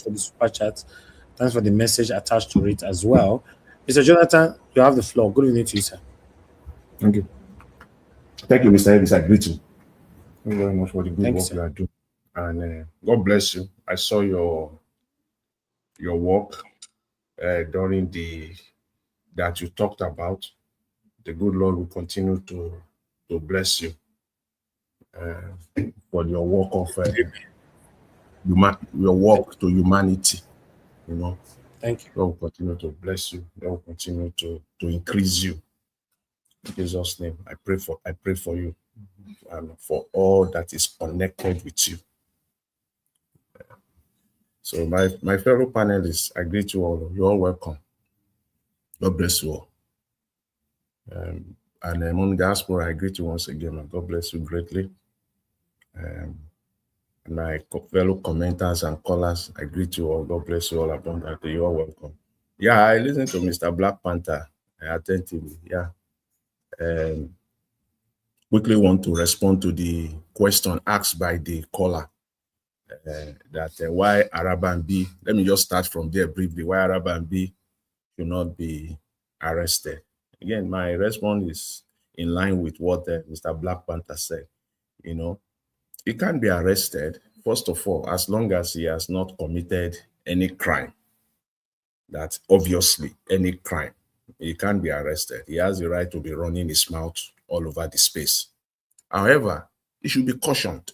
for the super chat. Thanks for the message attached to it as well. Mr. Jonathan, you have the floor. Good evening to you, sir. Thank you. Thank you, Mr. Ellis. I greet you. Thank you very much for the good Thank you, work sir. you are doing. And God bless you. I saw your work during that you talked about. The good Lord will continue to bless you for your work of your work to humanity. You know, Thank you. God will continue to bless you. God will continue to increase you. In Jesus' name, I pray for you and for all that is connected with you. So my fellow panelists, I greet you all. You're all welcome. God bless you all. And among diaspora, I greet you once again. And God bless you greatly. And my fellow commenters and callers, I greet you all. God bless you all abundantly. You're all welcome. Yeah, I listened to Mr. Black Panther attentively. Yeah. Quickly want to respond to the question asked by the caller that why Araban-B, let me just start from there briefly, why Araban-B should not be arrested. Again, my response is in line with what Mr. Black Panther said. You know, he can't be arrested, first of all, as long as he has not committed any crime. That's obviously any crime. He can't be arrested. He has the right to be running his mouth all over the space. However, he should be cautioned.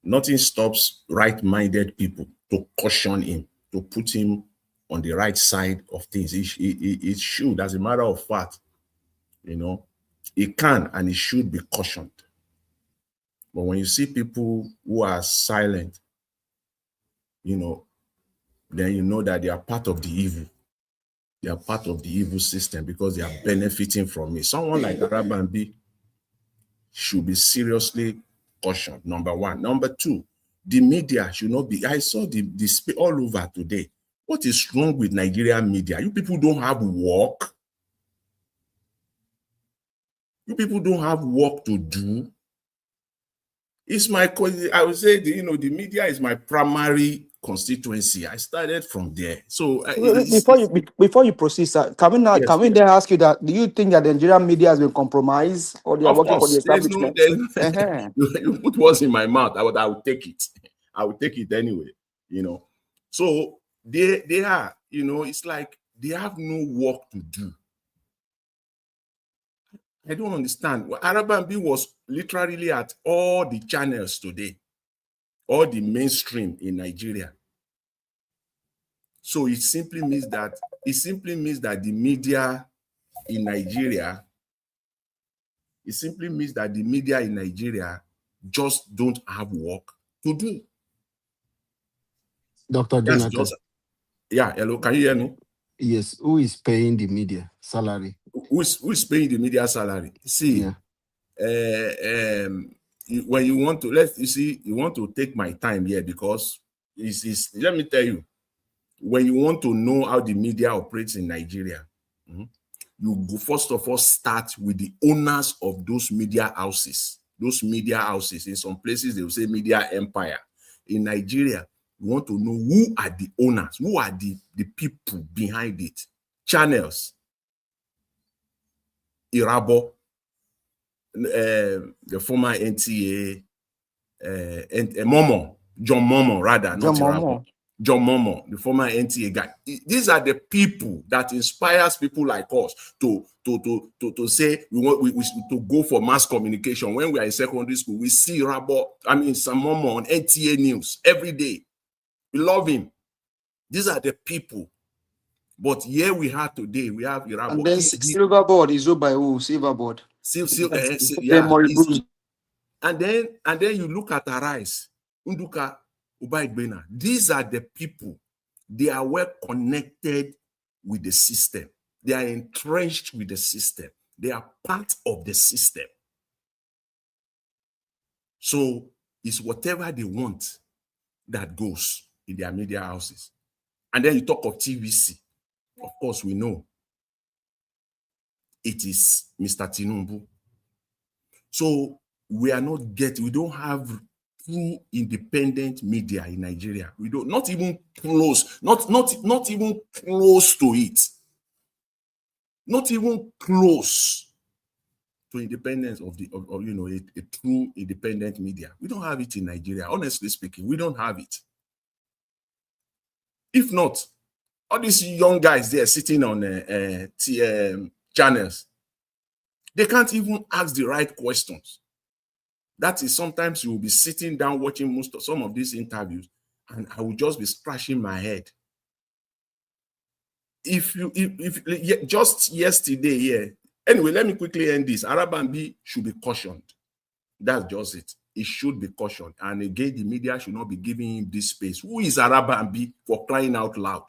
Nothing stops right-minded people to caution him, to put him on the right side of things. It should, as a matter of fact, you know, it can and it should be cautioned. But when you see people who are silent, you know, then you know that they are part of the evil. They are part of the evil system because they are benefiting from it. Someone like Araban-B should be seriously cautioned, number one. Number two, the media should not be, I saw the all over today. What is wrong with Nigerian media? You people don't have work. You people don't have work to do. It's my, I would say, the media is my primary constituency. I started from there. So before you proceed, sir, can we then ask you that? Do you think that the Nigerian media has been compromised, or they are working for the establishment? You put words in my mouth. I would take it. I would take it anyway. You know, so they are. You know, it's like they have no work to do. I don't understand. Araban-B was literally at all the channels today, all the mainstream in Nigeria. So it simply means that the media in Nigeria, just don't have work to do. Dr. Jonathan. Yeah, hello, can you hear me? Yes, who is paying the media salary? Who is paying the media salary? See, yeah. When you want to, you want to take my time here because let me tell you, when you want to know how the media operates in Nigeria, you go first of all start with the owners of those media houses. Those media houses, in some places they will say media empire. In Nigeria, you want to know who are the owners, who are the people behind it. Channels, Irabo, the former NTA, John Momo, the former NTA guy. These are the people that inspires people like us to say we to go for mass communication. When we are in secondary school, we see some Momo on NTA news every day. We love him. These are the people. But here we have today, we have Irabo. And then silver board is owned by who? Silver board. And then you look at Arise, Unduka, Ubaigbena. These are the people. They are well connected with the system. They are entrenched with the system. They are part of the system. So it's whatever they want that goes in their media houses. And then you talk of TVC. Of course, we know it is Mr. Tinubu. So we don't have true independent media in Nigeria. We don't, not even close, not even close to it. Not even close to independence of you know, a true independent media. We don't have it in Nigeria. Honestly speaking, we don't have it. If not, all these young guys there sitting on channels, they can't even ask the right questions. That is, sometimes you will be sitting down watching some of these interviews, and I will just be scratching my head. If just yesterday, yeah. Anyway, let me quickly end this. Arabambi should be cautioned. That's just it. It should be cautioned. And again, the media should not be giving him this space. Who is Arabambi, for crying out loud?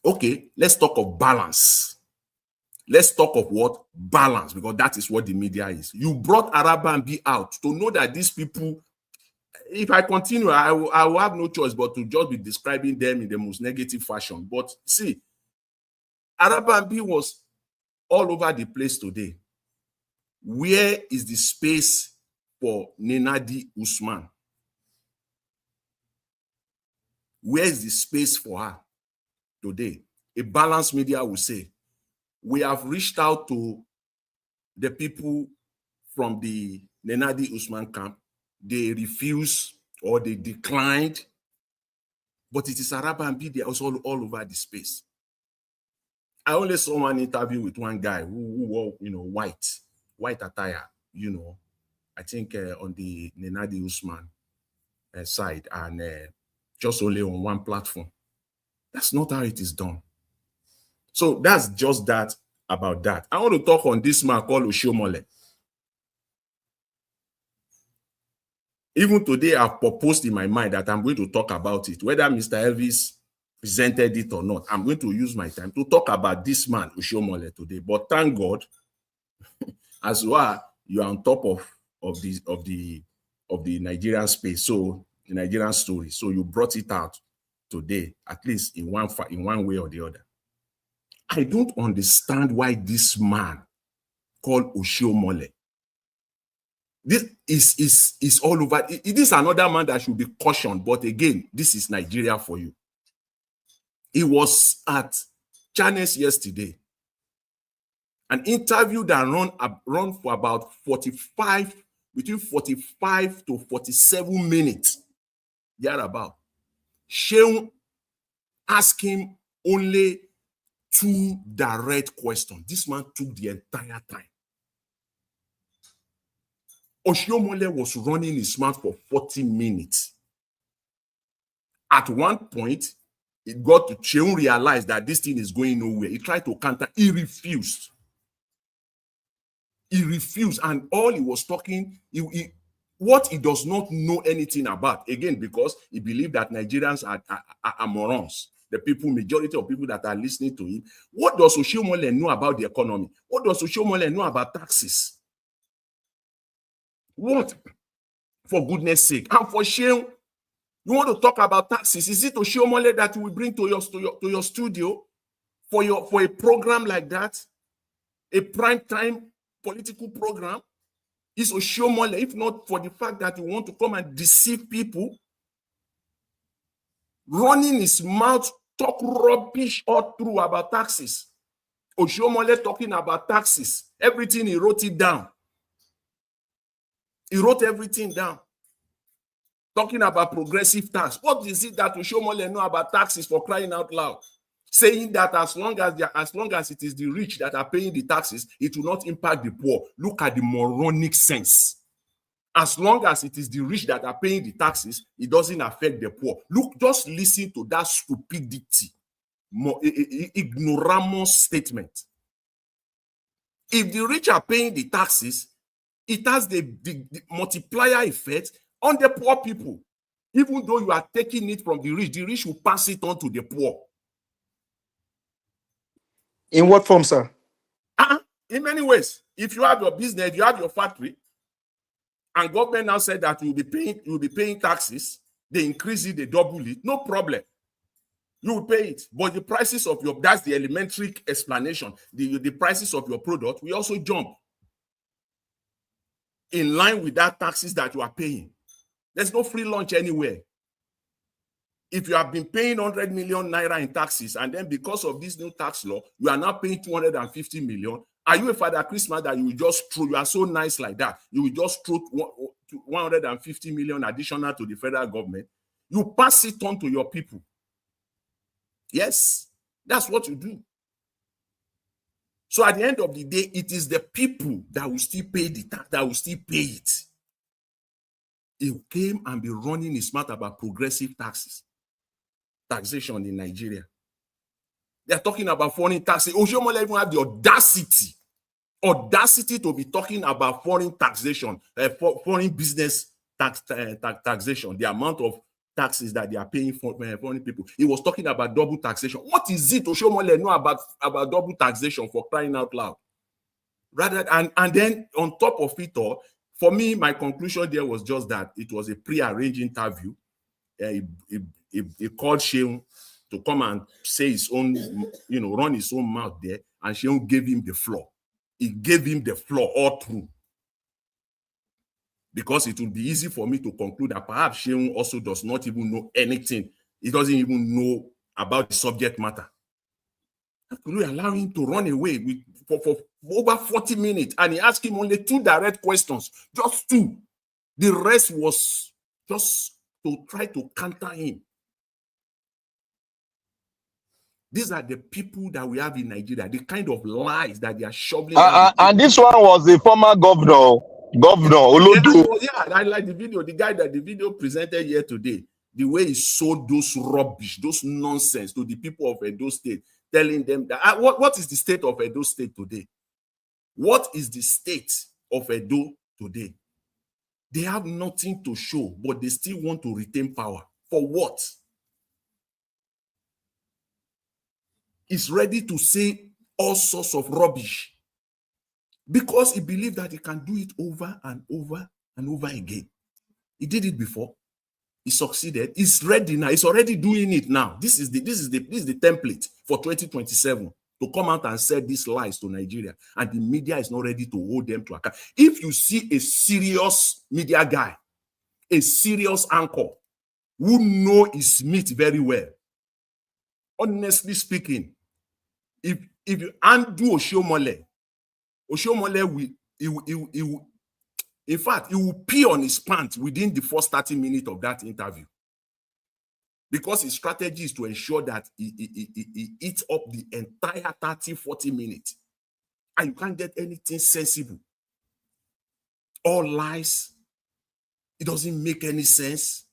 Okay, let's talk of balance. Let's talk of what? Balance, because that is what the media is. You brought Arabambi out to know that these people, if I continue, I will have no choice but to just be describing them in the most negative fashion. But see, Arabambi was all over the place today. Where is the space for Nenadi Usman? Where is the space for her today? A balanced media will say, we have reached out to the people from the Nenadi Usman camp. They refused or they declined. But it is Arabambi, they are also all over the space. I only saw one interview with one guy who wore, you know, white attire, you know, I think on the Nenadi Usman side, and just only on one platform. That's not how it is done. So that's just that about that. I want to talk on this man called Oshiomhole. Even today, I've proposed in my mind that I'm going to talk about it, whether Mr. Elvis presented it or not. I'm going to use my time to talk about this man, Oshiomhole, today. But thank God, as well, you are on top of the Nigerian space, so the Nigerian story. So you brought it out today, at least in one way or the other. I don't understand why this man called Oshiomhole, this is all over. It is another man that should be cautioned, but again, this is Nigeria for you. He was at Channels yesterday, an interview that run for about between 45 to 47 minutes, thereabout. Shehu asked him only 2 direct questions. This man took the entire time. Oshiomhole was running his mouth for 40 minutes. At one point, it got to Shehu realized that this thing is going nowhere. He tried to counter. He refused. He refused, and all he was talking, what he does not know anything about, again, because he believed that Nigerians are morons. The majority of people that are listening to him. What does Oshiomhole know about the economy? What does Oshiomhole know about taxes? What? For goodness sake. And for Shehu, you want to talk about taxes? Is it Oshiomhole that you will bring to your studio for a program like that? A prime time political program? Is Oshiomhole, if not for the fact that you want to come and deceive people, running his mouth, talk rubbish all through about taxes. Oshiomhole talking about taxes. Everything, he wrote it down. He wrote everything down. Talking about progressive tax. What is it that Oshiomhole know about taxes, for crying out loud? Saying that as long as it is the rich that are paying the taxes, it will not impact the poor. Look at the moronic sense. As long as it is the rich that are paying the taxes, it doesn't affect the poor. Look, just listen to that stupidity, ignoramus statement. If the rich are paying the taxes, it has the multiplier effect on the poor people. Even though you are taking it from the rich will pass it on to the poor. In what form, sir? In many ways. If you have your business, you have your factory, and government now said that you'll be paying taxes, they increase it, they double it, no problem. You will pay it. But the prices of that's the elementary explanation. The prices of your product will also jump. in line with that taxes that you are paying. There's no free lunch anywhere. If you have been paying 100 million naira in taxes, and then because of this new tax law, you are now paying 250 million, are you a Father Christmas that you will just throw? You are so nice like that. You will just throw 150 million additional to the federal government. You pass it on to your people. Yes, that's what you do. So at the end of the day, it is the people that will still pay the tax, that will still pay it. He came and be running his mouth about progressive taxation in Nigeria. They are talking about foreign taxes. Oshiomhole even have the audacity to be talking about foreign taxation, foreign business taxation, the amount of taxes that they are paying for foreign people. He was talking about double taxation. What is it Oshiomhole know about double taxation, for crying out loud? And then on top of it all, for me, my conclusion there was just that it was a pre-arranged interview. He called Sheung to come and say his own, run his own mouth there, and Sheung gave him the floor. He gave him the floor all through. Because it would be easy for me to conclude that perhaps Sheung also does not even know anything. He doesn't even know about the subject matter. How could we allow him to run away for over 40 minutes? And he asked him only 2 direct questions, just 2. The rest was just to try to counter him. These are the people that we have in Nigeria, the kind of lies that they are shoveling. And this one was the former governor Olodo. Yeah, I like the video. The guy that the video presented here today, the way he sold those rubbish, those nonsense to the people of Edo State, telling them that what is the state of Edo State today? What is the state of Edo today? They have nothing to show, but they still want to retain power. For what? He's ready to say all sorts of rubbish because he believes that he can do it over and over and over again. He did it before. He succeeded. He's ready now. He's already doing it now. This is the template for 2027 to come out and say these lies to Nigeria, and the media is not ready to hold them to account. If you see a serious media guy, a serious anchor who know his meat very well, honestly speaking, if you undo Oshiomhole will, in fact, he will pee on his pants within the first 30 minutes of that interview. Because his strategy is to ensure that he eats up the entire 30-40 minutes. And you can't get anything sensible. All lies. It doesn't make any sense.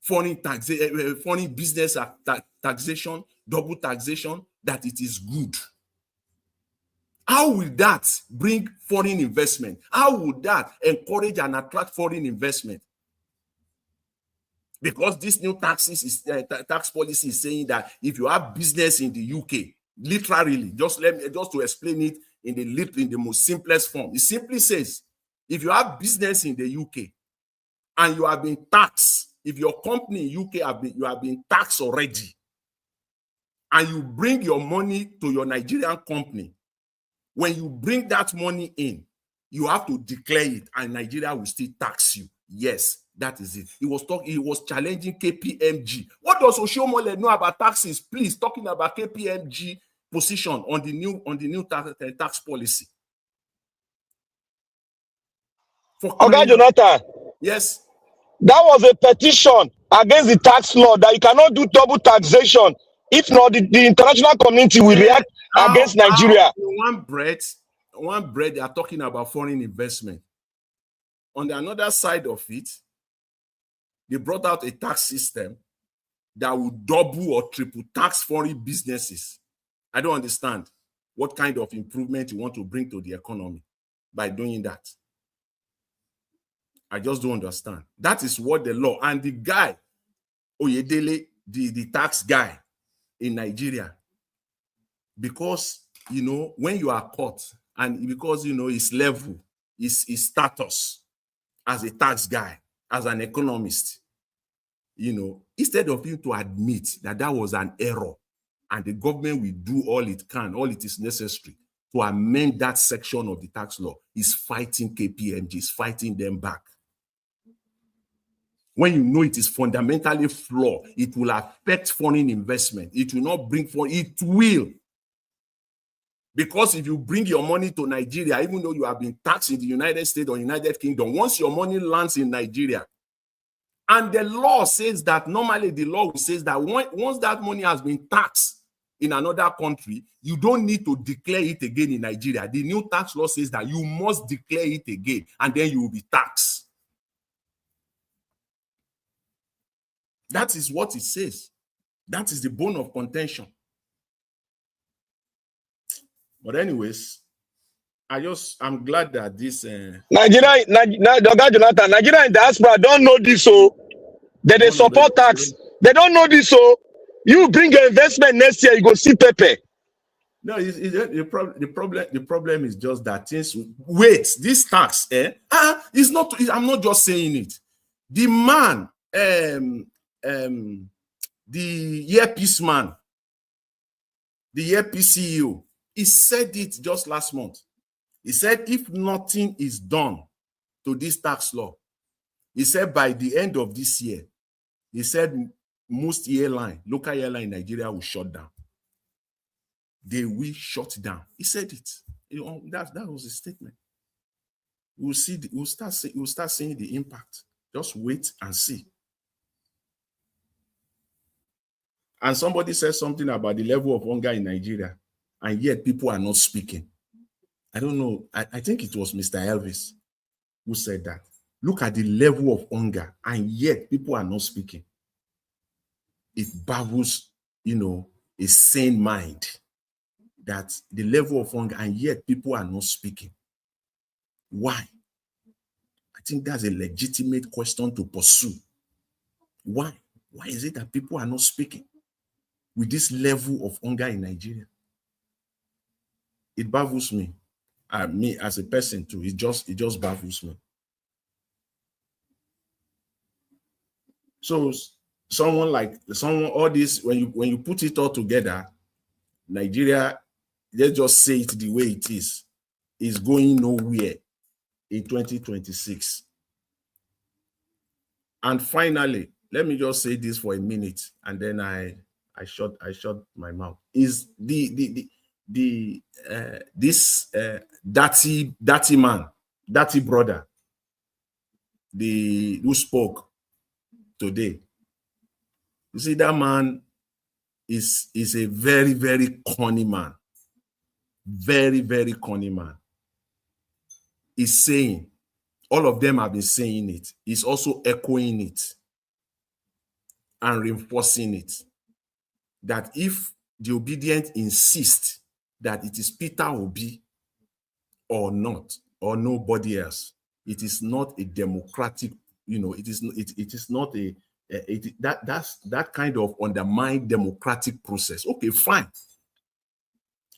Foreign business taxation, double taxation, that it is good. How will that bring foreign investment? How would that encourage and attract foreign investment? Because this new tax policy is saying that if you have business in the UK, literally, just to explain it in the most simplest form, it simply says, if you have business in the UK and you have been taxed, if your company in UK you have been taxed already, and you bring your money to your Nigerian company, when you bring that money in, you have to declare it, and Nigeria will still tax you. Yes, that is it. He was challenging KPMG. What does Oshiomhole know about taxes? Please, talking about KPMG position on the new tax policy. Okay, Jonathan. Yes. That was a petition against the tax law that you cannot do double taxation. If not, the international community will react against Nigeria. One bread, they are talking about foreign investment. On the another side of it, they brought out a tax system that would double or triple tax foreign businesses. I don't understand what kind of improvement you want to bring to the economy by doing that. I just don't understand. That is what the law, and the guy, Oyedele, the tax guy in Nigeria, because, when you are caught, and because, his level, his status as a tax guy, as an economist, instead of him to admit that was an error, and the government will do all it can, all it is necessary to amend that section of the tax law is fighting KPMG, is fighting them back. When you know it is fundamentally flawed, it will affect foreign investment. It will not bring foreign, it will. Because if you bring your money to Nigeria, even though you have been taxed in the United States or United Kingdom, once your money lands in Nigeria, and the law says that, normally the law says that once that money has been taxed in another country, you don't need to declare it again in Nigeria. The new tax law says that you must declare it again, and then you will be taxed. That is what it says. That is the bone of contention. But anyways, I'm glad that this Nigeria in diaspora don't know this, so they support tax. They don't know this, so you bring your investment next year, you go see Pepe. No, the problem is just that things. Wait, this tax, it's not. I'm not just saying it. The man, the earpiece man, the earpiece CEO, he said it just last month. He said if nothing is done to this tax law, he said by the end of this year, he said most local airline in Nigeria will shut down. They will shut down. He said it. That was his statement. We'll see. We'll start seeing the impact. Just wait and see. And somebody said something about the level of hunger in Nigeria, and yet people are not speaking. I don't know. I think it was Mr. Elvis who said that. Look at the level of hunger, and yet people are not speaking. It baffles, a sane mind, that the level of hunger, and yet people are not speaking. Why? I think that's a legitimate question to pursue. Why? Why is it that people are not speaking with this level of hunger in Nigeria? It baffles me. Me as a person too. It just baffles me. So all this, when you put it all together, Nigeria, let's just say it the way it is going nowhere in 2026. And finally, let me just say this for a minute, and then I shut my mouth. Is this dirty man, dirty brother, who spoke today? You see, that man is a very, very corny man. Very, very corny man. He's saying, all of them have been saying it. He's also echoing it and reinforcing it. That if the obedient insist that it is Peter Obi or not, or nobody else, it is not a democratic, it is not that's that kind of undermine democratic process. Okay, fine.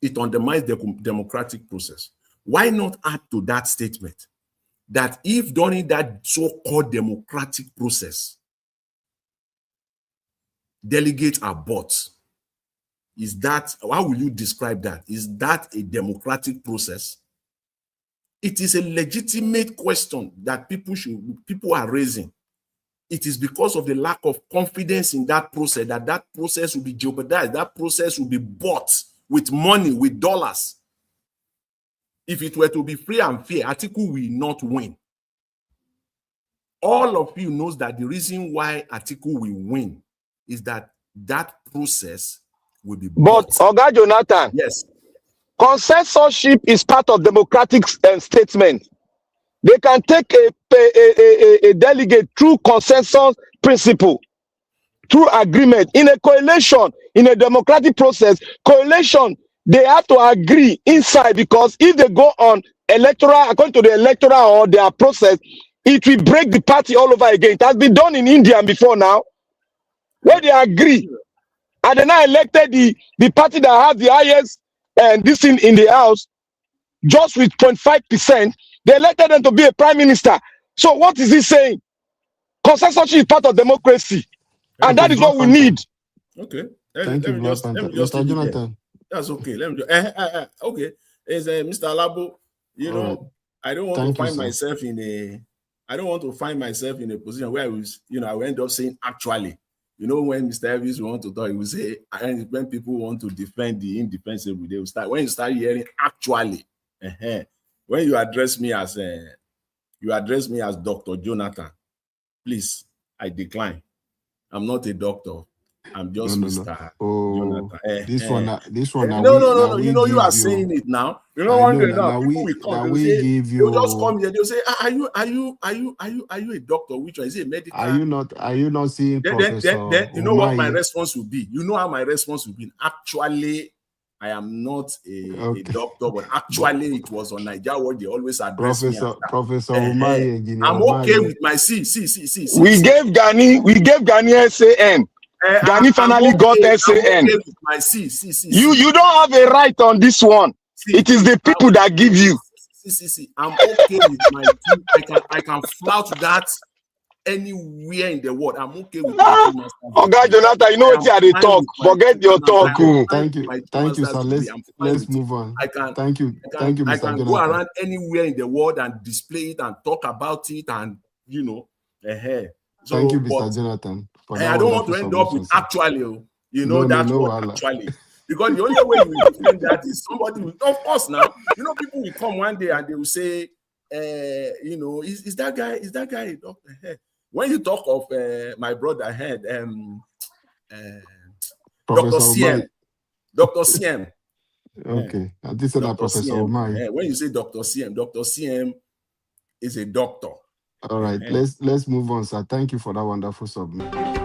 It undermines the democratic process. Why not add to that statement that if during that so-called democratic process, delegates are bought, how will you describe that? Is that a democratic process? It is a legitimate question that people are raising. It is because of the lack of confidence in that process that process will be jeopardized. That process will be bought with money, with dollars. If it were to be free and fair, Atiku will not win. All of you knows that the reason why Atiku will win is that process will be bought. But Oga Jonathan, yes, consensorship is part of democratic statement. They can take a delegate through consensus principle, through agreement. In a coalition, in a democratic process, coalition, they have to agree inside, because if they go on electoral, according to the electoral or their process, it will break the party all over again. It has been done in India before now, where they agree. And they now elected the party that has the highest this thing in the house, just with 0.5%. They elected them to be a prime minister. So what is he saying? Consensus is part of democracy. And that is what we need. Okay. Thank you, Black Panther. Mr. Jonathan. That's okay. Let me okay. Is Mr. Labo, you All know, right. I don't want to Thank you, find sir. myself in a position where I was, I will end up saying actually. When Mr. Elvis want to talk, he will say, and when people want to defend the indefensible, they will start. When you start hearing actually, when you address me as Dr. Jonathan, please, I decline. I'm not a doctor. I'm just No. Mr. Oh, Jonathan. this one, No. we You are give you. saying it now. I One know day now, people will come. They will we say, give they will just you. come here. They will say, are you a doctor? Which one is it? A medical? Are you not seeing Professor You know what my Umahi? response will be? You know how my response will be? Actually, I am not a doctor, but actually it was on Nigeria where they always address me as that. Professor Umahi, Engineer I'm okay Umahi. with my We gave Gani SAN. Gani finally got SAN. I'm okay with my You don't have a right on this one. It is the people that give you. I'm okay with my two. I can flout that anywhere in the world. I'm okay with my 2 masters. Oh God, Jonathan, you know what they talk. Forget your talk. Thank you, sir. Let's move on. Thank you, Mr. I can Jonathan. go around anywhere in the world and display it and talk about it, and So, thank you, Mr. Jonathan. For that I don't want to end up with sir. actually, No, word actually. Because the only way you will defend that is somebody will, of course, now, people will come one day and they will say, is that guy a doctor? When you talk of my brother ahead, Dr. CM. Dr. CM. Okay. This is Professor Umahi. When you say Dr. CM is a doctor. All right. Let's move on, sir. Thank you for that wonderful submission.